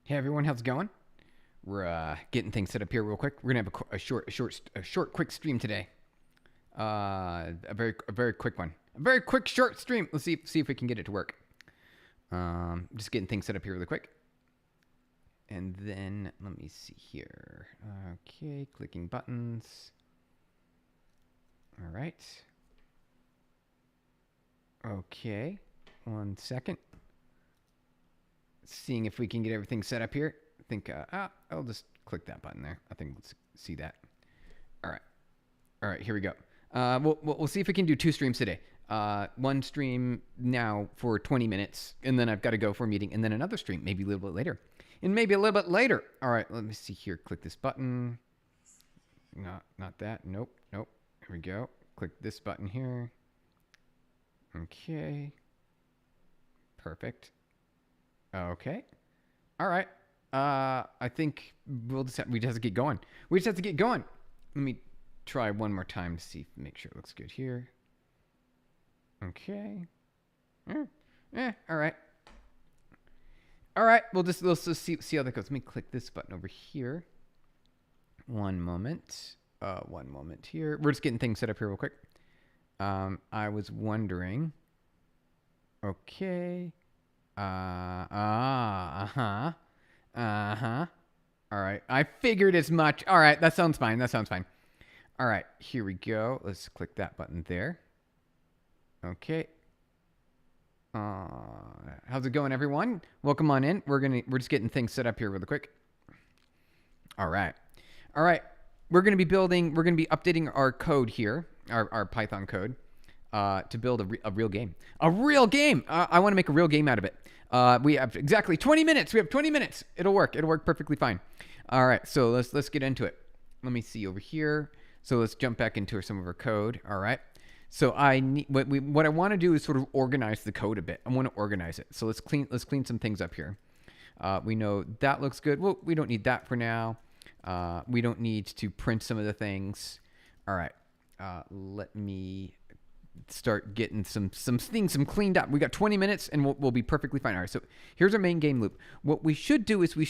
Hey everyone, how's it going? We're getting things set up here real quick. We're gonna have a short, quick stream today. A very quick one. A very quick, short stream. Let's see if we can get it to work. Just getting things set up here really quick. And then let me see here. Okay, clicking buttons. All right. Okay, 1 second. Seeing if we can get everything set up here. I think I'll just click that button there. I think let's see that. All right, here we go. We'll see if we can do 2 streams today. One stream now for 20 minutes, and then I've got to go for a meeting, and then another stream maybe a little bit later, and maybe a little bit later. All right, let me see here. Click this button. Not that. Nope. Here we go. Click this button here. Okay. Perfect. Okay. All right. I think we just have to get going. We just have to get going. Let me try one more time to see, make sure it looks good here. Okay. All right. All right. Let's just see how that goes. Let me click this button over here. One moment. One moment here. We're just getting things set up here real quick. I was wondering. Okay. All right. I figured as much. All right. That sounds fine. All right. Here we go. Let's click that button there. Okay. How's it going, everyone? Welcome on in. We're just getting things set up here really quick. All right. We're going to be updating our code here, our Python code, to build a real game. A real game. I want to make a real game out of it. We have exactly 20 minutes. We have 20 minutes. It'll work perfectly fine. All right. So let's get into it. Let me see over here. So let's jump back into some of our code. All right. So what I want to do is sort of organize the code a bit. I want to organize it. So let's clean some things up here. We know that looks good. Well, we don't need that for now. We don't need to print some of the things. All right. Let me start getting some things cleaned up. We got 20 minutes and we'll be perfectly fine. All right, so here's our main game loop. What we should do is we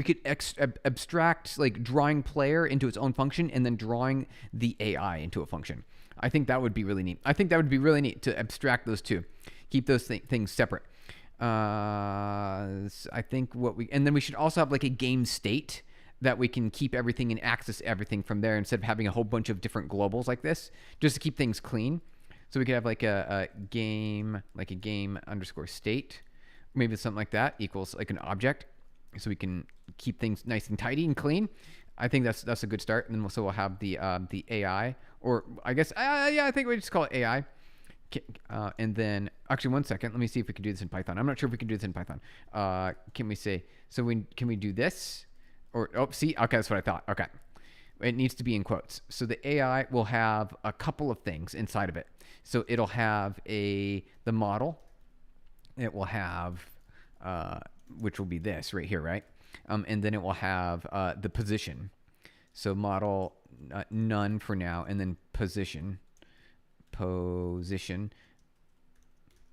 could abstract like drawing player into its own function and then drawing the AI into a function. I think that would be really neat. To abstract those two, keep those things separate. I think and then we should also have like a game state that we can keep everything and access everything from there instead of having a whole bunch of different globals like this, just to keep things clean. So we could have like a game underscore state, maybe something like that equals like an object, so we can keep things nice and tidy and clean. I think that's a good start. And then we'll have the AI, or I guess I think we just call it AI. And then actually 1 second, let me see if we can do this in Python. I'm not sure if we can do this in Python. Can we say so? Can we do this? Or see, okay, that's what I thought. Okay. It needs to be in quotes. So the AI will have a couple of things inside of it. So it'll have the model. It will have, which will be this right here, right? And then it will have the position. So model none for now, and then position. There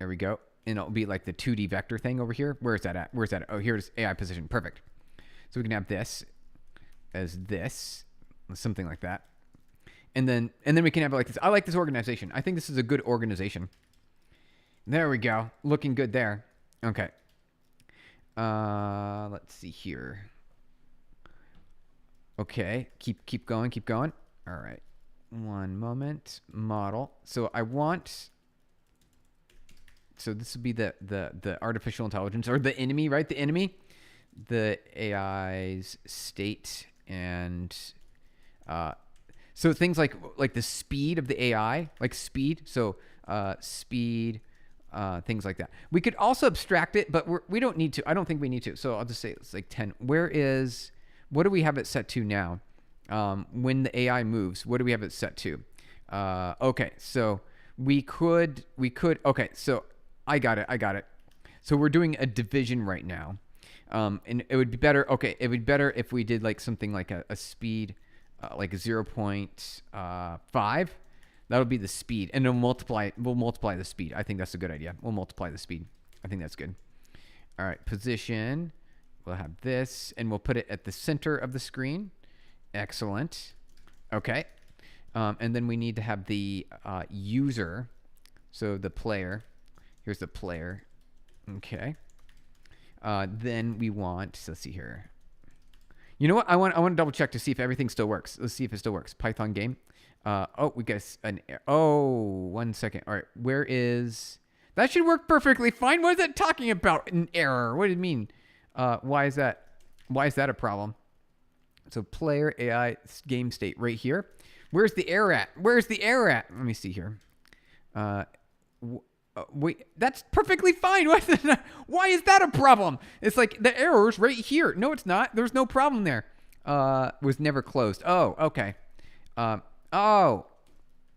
we go. And it'll be like the 2D vector thing over here. Where is that at? Oh, here's AI position. Perfect. So we can have this as this. Something like that, and then we can have it like this. I like this organization. I think this is a good organization. There we go, looking good there. Okay. Let's see here. Okay, keep going. All right, 1 moment. Model. So this would be the artificial intelligence, or the enemy, right? The AI's state and. So things like the speed of the AI, like speed. So speed, things like that. We could also abstract it, but we don't need to. I don't think we need to. So I'll just say it's like 10. What do we have it set to now? When the AI moves, what do we have it set to? Okay, so we could. Okay, so I got it. So we're doing a division right now, and it would be better. Okay, it would be better if we did like something like a speed. Like 0.5, that'll be the speed, and we'll multiply the speed. I think that's a good idea. We'll multiply the speed. I think that's good. All right, position We'll have this, and we'll put it at the center of the screen. Excellent. Okay. And then we need to have the user, so the player. Here's the player. Okay. Then we want, so let's see here. You know what? I want to double check to see if everything still works. Let's see if it still works. Python game. Oh, we got oh, 1 second. All right. Where is, that should work perfectly fine. What is that talking about? An error. What did it mean? Why is that? Why is that a problem? So player AI game state right here. Where's the error at? Where's the error at? Let me see here. Wait, that's perfectly fine. Why is that a problem? It's like the error's right here. No, it's not. There's no problem there. Was never closed. Oh, okay. Oh,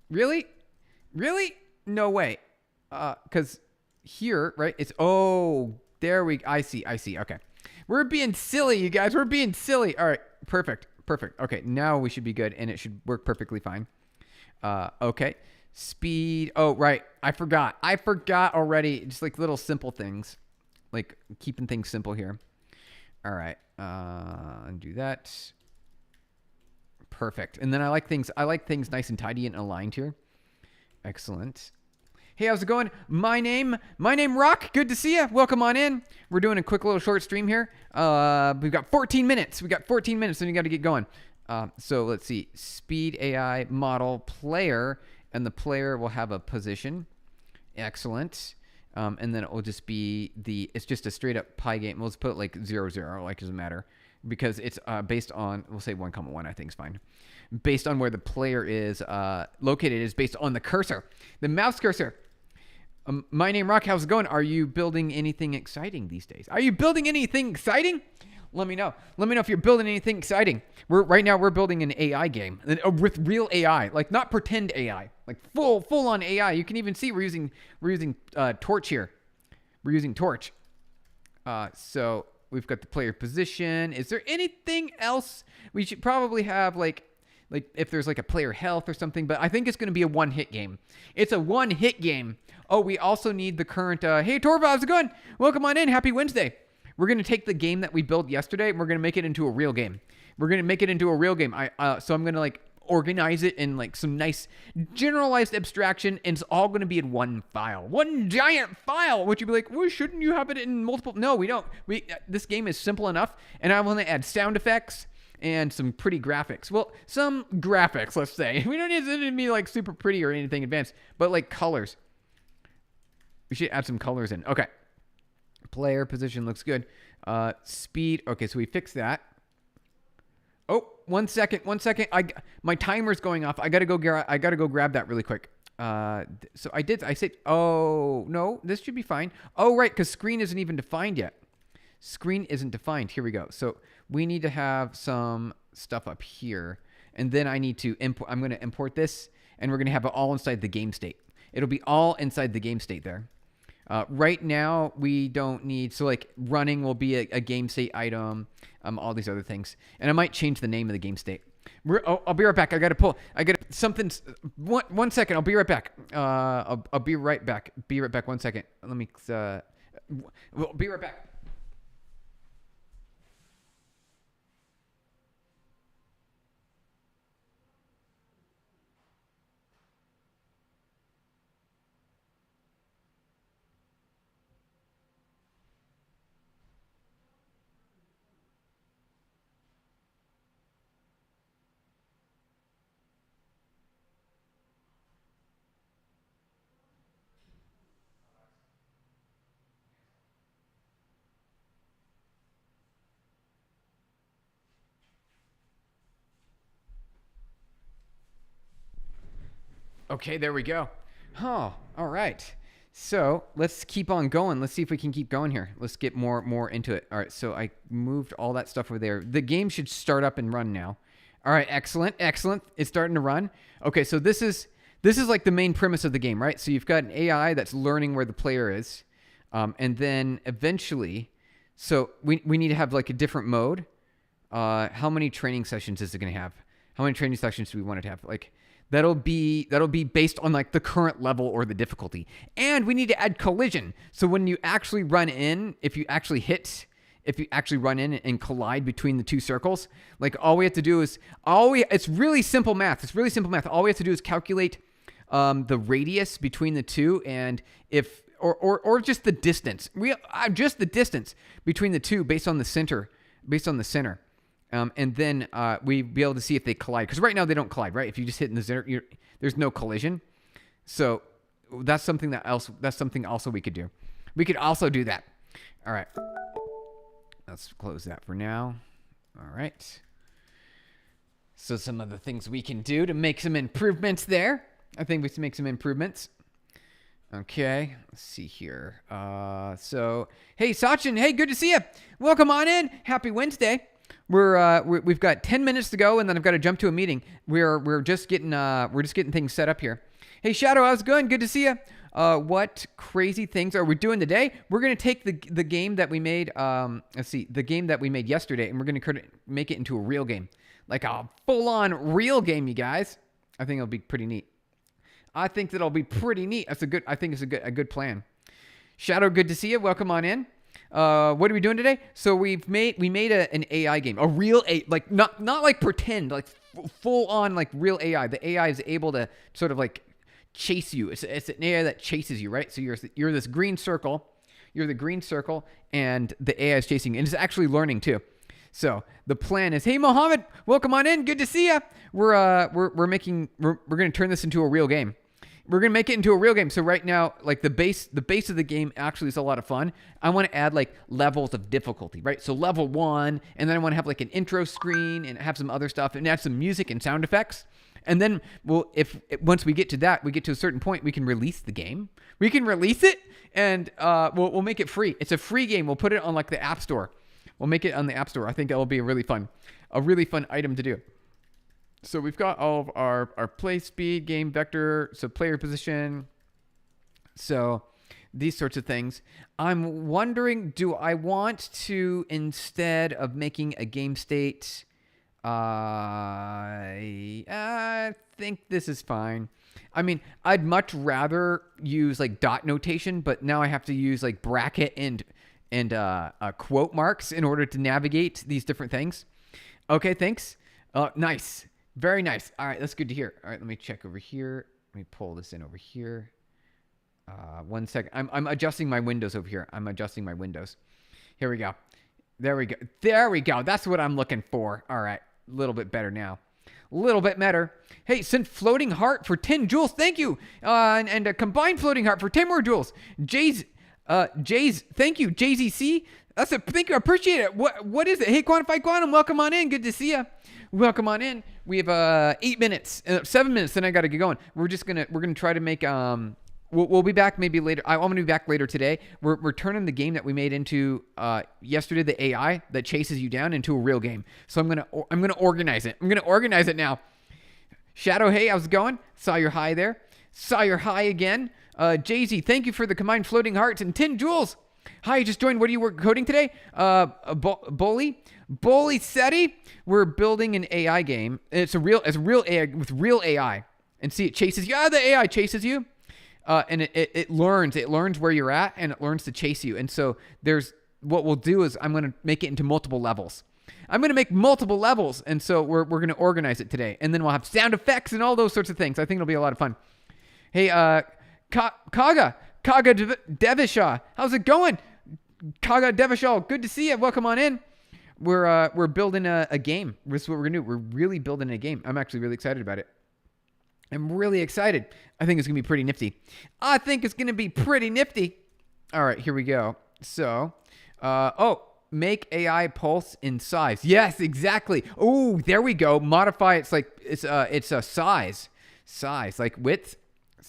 really? Really? No way. Because here, right? It's, oh, there I see. Okay. We're being silly, you guys. We're being silly. All right. Perfect. Okay. Now we should be good, and it should work perfectly fine. Okay. Speed. Oh, right. I forgot already. Just like little simple things, like keeping things simple here. All right. Undo that. Perfect. And then I like things nice and tidy and aligned here. Excellent. Hey, how's it going? My name Rock. Good to see you. Welcome on in. We're doing a quick little short stream here. We've got 14 minutes. Then you got to get going. So let's see. Speed AI model player, and the player will have a position. Excellent. And then it will just be it's just a straight up Pi game. We'll just put it like 0, 0, like doesn't matter, because it's based on, we'll say 1, I think is fine. Based on where the player is located is based on the cursor, the mouse cursor. My name Rock, how's it going? Are you building anything exciting these days? Are you building anything exciting? Let me know. Let me know if you're building anything exciting. Right now we're building an AI game with real AI, like not pretend AI, like full on AI. You can even see we're using Torch here. We're using Torch. So we've got the player position. Is there anything else? We should probably have like if there's like a player health or something, but I think it's going to be a one-hit game. It's a one-hit game. Oh, we also need the current, hey Torva, how's it going? Welcome on in, happy Wednesday. We're going to take the game that we built yesterday and we're going to make it into a real game. So I'm going to like organize it in like some nice generalized abstraction, and it's all going to be in one file. One giant file, which you'd be like, well, shouldn't you have it in multiple? No, we don't. This game is simple enough, and I want to add sound effects and some pretty graphics. Well, some graphics, let's say. We don't need it to be like super pretty or anything advanced, but like colors. We should add some colors in. Okay. Player position looks good. Speed. Okay, so we fixed that. Oh, 1 second. My timer's going off. I gotta go grab that really quick. So I said, oh no, this should be fine. Oh right, because screen isn't even defined yet. Screen isn't defined. Here we go. So we need to have some stuff up here, and then I need to import. I'm going to import this, and we're going to have it all inside the game state. It'll be all inside the game state there. Right now we don't need, so like running will be a game state item, all these other things, and I might change the name of the game state. I'll be right back. I got something. 1 second. I'll be right back. I'll be right back. Be right back. 1 second. Let me. We'll be right back. Okay, there we go. Oh, all right. So let's keep on going. Let's see if we can keep going here. Let's get more into it. All right, so I moved all that stuff over there. The game should start up and run now. All right, excellent. It's starting to run. Okay, so this is like the main premise of the game, right? So you've got an AI that's learning where the player is, and then eventually, so we need to have like a different mode. How many training sessions is it going to have? How many training sessions do we want it to have? Like that'll be based on like the current level or the difficulty. And we need to add collision. So when you actually run in, if you actually hit if you actually run in and collide between the two circles. Like all we have to do is it's really simple math. It's really simple math. All we have to do is calculate the radius between the two, and if or just the distance. Just the distance between the two based on the center. And then we'd be able to see if they collide. Because right now they don't collide, right? If you just hit in the center, there's no collision. So that's something also we could do. We could also do that. All right. Let's close that for now. All right. So some of the things we can do to make some improvements there. I think we can make some improvements. Okay, let's see here. So, hey, Sachin, hey, good to see you. Welcome on in. Happy Wednesday. We've got 10 minutes to go, and then I've got to jump to a meeting. We're just getting things set up here. Hey, Shadow, how's it going? Good to see you. What crazy things are we doing today? We're gonna take the game that we made. The game that we made yesterday, and we're gonna make it into a real game, like a full-on real game, you guys. I think it'll be pretty neat. I think that'll be pretty neat. I think it's a good plan. Shadow, good to see you. Welcome on in. What are we doing today? So we made an AI game, a real like not like pretend, like full on like real AI. The AI is able to sort of like chase you. It's an AI that chases you, right? So you're this green circle. You're the green circle, and the AI is chasing you, and it's actually learning too. So the plan is, hey Mohammed, welcome on in. Good to see you. We're gonna turn this into a real game. We're going to make it into a real game. So right now, like the base of the game actually is a lot of fun. I want to add like levels of difficulty, right? So level 1, and then I want to have like an intro screen and have some other stuff and add some music and sound effects. And then once we get to that, we get to a certain point, we can release the game. We can release it, and we'll make it free. It's a free game. We'll put it on like the App Store. We'll make it on the App Store. I think that'll be a really fun item to do. So we've got all of our play speed, game vector, so player position, so these sorts of things. I'm wondering, do I want to, instead of making a game state, I think this is fine. I mean, I'd much rather use like dot notation, but now I have to use like bracket and quote marks in order to navigate these different things. Okay, thanks. Nice. Very nice. All right, that's good to hear. All right, let me check over here. Let me pull this in over here. 1 second. I'm adjusting my windows over here. I'm adjusting my windows. Here we go. There we go. There we go. That's what I'm looking for. All right, a little bit better now. A little bit better. Hey, sent floating heart for 10 jewels. Thank you. And a combined floating heart for 10 more jewels. Jay's, thank you. JZC. Thank you. I appreciate it. What is it? Hey, Quantified Quantum, welcome on in. Good to see you. Welcome on in. We have 8 minutes, 7 minutes, then I got to get going. We're gonna try to make we'll be back maybe later. I'm gonna be back later today. We're turning the game that we made into yesterday, the AI that chases you down, into a real game. So I'm gonna organize it. I'm gonna organize it now. Shadow, hey, how's it going? Saw your hi there. Saw your hi again. Jay-Z, thank you for the combined floating hearts and 10 jewels. Hi, you just joined. What are you coding today? Bully Seti. We're building an AI game. It's a real AI with real AI. And see, it chases you. The AI chases you. And it learns where you're at, and it learns to chase you. And so what we'll do is I'm going to make it into multiple levels. I'm going to make multiple levels. And so we're going to organize it today. And then we'll have sound effects and all those sorts of things. I think it'll be a lot of fun. Hey, Kaga Devishaw, how's it going? Kaga Devishaw, good to see you. Welcome on in. We're building a game. This is what we're gonna do. We're really building a game. I'm actually really excited about it. I'm really excited. I think it's gonna be pretty nifty. All right, here we go. So, make AI pulse in size. Yes, exactly. Oh, there we go. Modify. It's a size like width.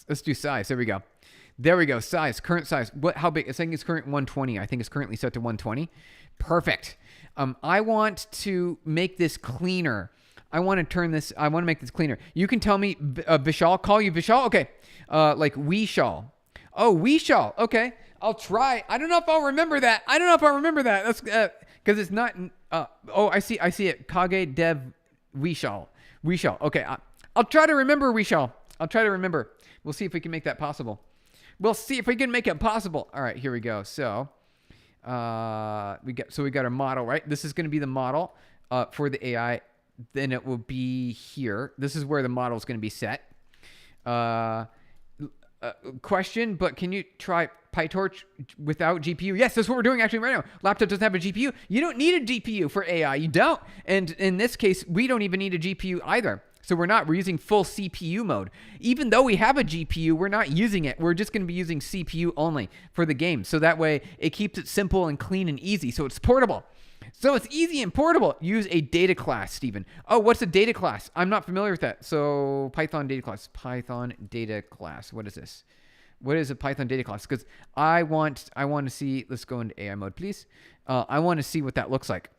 Let's do size. There we go. Size, current size. How big? I think it's current 120. I think it's currently set to 120. Perfect. I want to make this cleaner. I want to make this cleaner. You can tell me, Vishal. Call you Vishal? Okay. Like Weeshal. Oh, Weeshal. Okay. I'll try. I don't know if I'll remember that. That's because it's not. I see it. Kage Dev Weeshal. Okay. I'll try to remember Weeshal. We'll see if we can make that possible. All right, here we go. So, we got our model, right? This is going to be the model for the AI. Then it will be here. This is where the model is going to be set. Question, but can you try Pytorch without GPU? Yes, that's what we're doing actually right now. Laptop doesn't have a GPU. You don't need a GPU for AI. You don't. And in this case, we don't even need a GPU either. So we're using full CPU mode. Even though we have a GPU, we're not using it. We're just going to be using CPU only for the game. So that way it keeps it simple and clean and easy. So it's portable. So it's easy and portable. Use a data class, Stephen. Oh, what's a data class? I'm not familiar with that. So Python data class. Python data class. What is this? What is a Python data class? Because I want to see. Let's go into AI mode, please. I want to see what that looks like.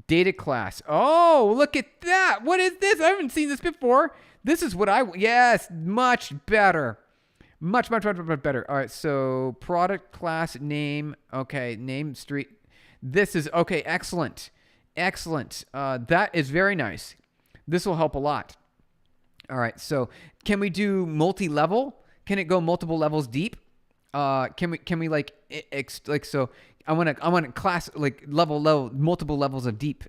Data class. Oh, look at that. What is this? I haven't seen this before. This is what yes, much better. Much better. All right, so product class name. Okay, name street. This is, okay, excellent. Excellent. That is very nice. This will help a lot. All right, so can we do multi-level? Can it go multiple levels deep? Can we like so I want to class like level low, multiple levels of deep.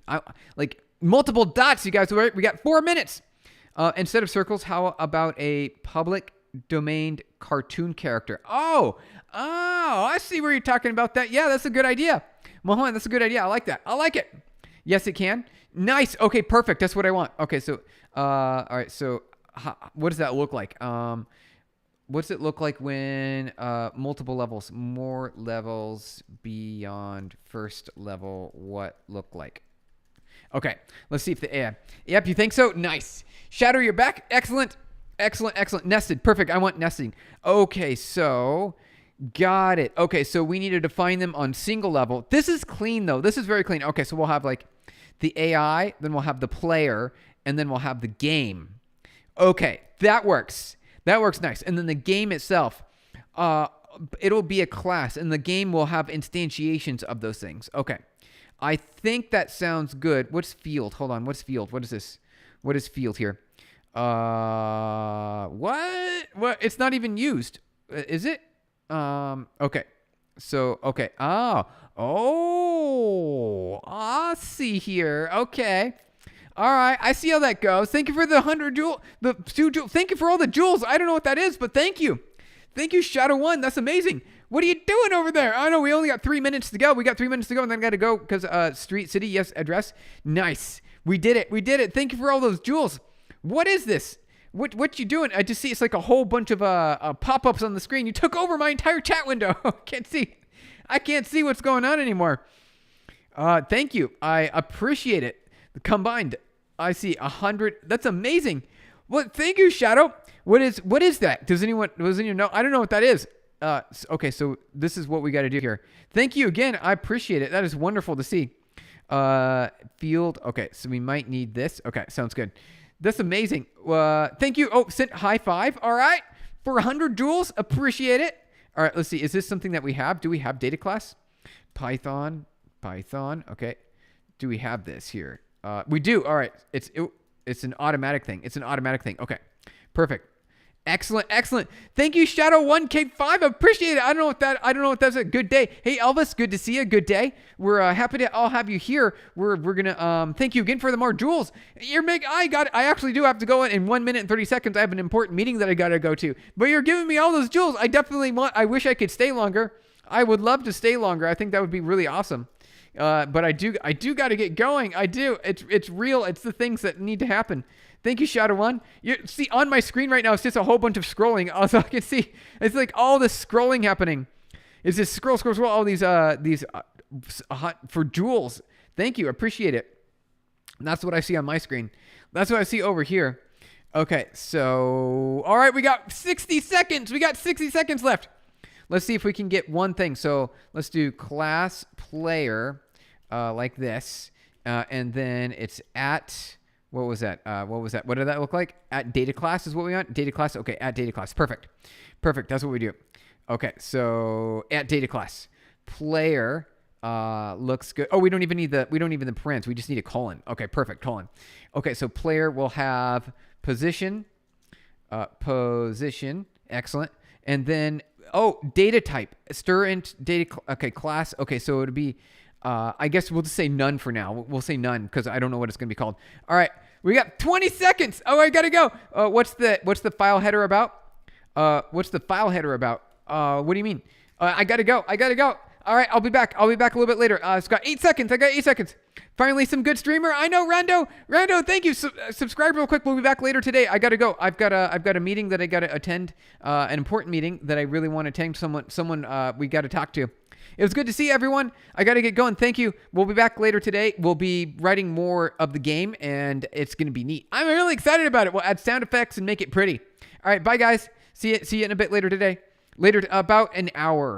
Like multiple dots, you guys. We got 4 minutes. Instead of circles, how about a public domain cartoon character? Oh, I see where you're talking about that. Yeah, that's a good idea. Mohan, that's a good idea. I like that. I like it. Yes, it can. Nice. Okay, perfect. That's what I want. Okay, so, all right. So, what does that look like? What's it look like when multiple levels, more levels beyond first level? What look like? Okay, let's see if the AI. Yep, you think so? Nice. Shadow, you're back. Excellent. Nested. Perfect. I want nesting. Okay, so. Got it. Okay, so we need to define them on single level. This is clean, though. This is very clean. Okay, so we'll have like the AI, then we'll have the player, and then we'll have the game. Okay, that works. That works nice. And then the game itself, it'll be a class, and the game will have instantiations of those things. Okay, I think that sounds good. What's field? Hold on. What's field? What is this? What is field here? What? It's not even used. Is it? Okay. So, okay. I see here. Okay. All right. I see how that goes. Thank you for the 2 jewels. Thank you for all the jewels. I don't know what that is, but thank you. Thank you, Shadow One. That's amazing. What are you doing over there? I know we only got 3 minutes to go. We got 3 minutes to go, and then I got to go because, street, city, yes, address. Nice. We did it. Thank you for all those jewels. What is this? What you doing? I just see it's like a whole bunch of pop-ups on the screen. You took over my entire chat window. I can't see what's going on anymore. Thank you. I appreciate it. Combined, I see 100. That's amazing. Well, thank you, Shadow. What is that? Does anyone know? I don't know what that is. Okay, so this is what we got to do here. Thank you again. I appreciate it. That is wonderful to see. Field. Okay, so we might need this. Okay, sounds good. That's amazing. Thank you. Oh, sent high five. All right. For 100 jewels. Appreciate it. All right. Let's see. Is this something that we have? Do we have data class? Python. Okay. Do we have this here? We do. All right. It's an automatic thing. Okay. Perfect. Excellent. Thank you, Shadow 1K5. I appreciate it. I don't know what that's a good day. Hey, Elvis, good to see you. Good day. We're happy to all have you here. We're gonna thank you again for the more jewels. I actually do have to go in 1 minute and 30 seconds. I have an important meeting that I gotta go to. But you're giving me all those jewels. I wish I could stay longer. I would love to stay longer. I think that would be really awesome. But I do gotta get going. I do. It's real. It's the things that need to happen. Thank you, Shadow One. You see on my screen right now, it's just a whole bunch of scrolling. Also, I can see it's like all this scrolling happening. It's just scroll all these for jewels. Thank you, appreciate it. And that's what I see on my screen. That's what I see over here. Okay, so all right, we got 60 seconds. We got 60 seconds left. Let's see if we can get one thing. So let's do class player like this, and then it's at. What was that? What did that look like? At data class is what we want? Data class? Okay, at data class. Perfect. That's what we do. Okay, so at data class. Player looks good. Oh, we don't even need the parens. We just need a colon. Okay, perfect. Colon. Okay, so player will have position. Excellent. And then Oh, data type. Stir int data. Okay, class. Okay, so it would be, I guess we'll just say none for now. We'll say none because I don't know what it's going to be called. All right, we got 20 seconds. Oh, I got to go. What's the file header about? What's the file header about? What do you mean? I got to go. All right, I'll be back a little bit later. It's got 8 seconds. I got 8 seconds. Finally, some good streamer. I know, Rando, thank you. Subscribe real quick. We'll be back later today. I gotta go. I've got a meeting that I gotta attend. An important meeting that I really want to attend. Someone we gotta talk to. It was good to see everyone. I gotta get going. Thank you. We'll be back later today. We'll be writing more of the game, and it's gonna be neat. I'm really excited about it. We'll add sound effects and make it pretty. All right, bye guys. See you in a bit later today. Later, about an hour.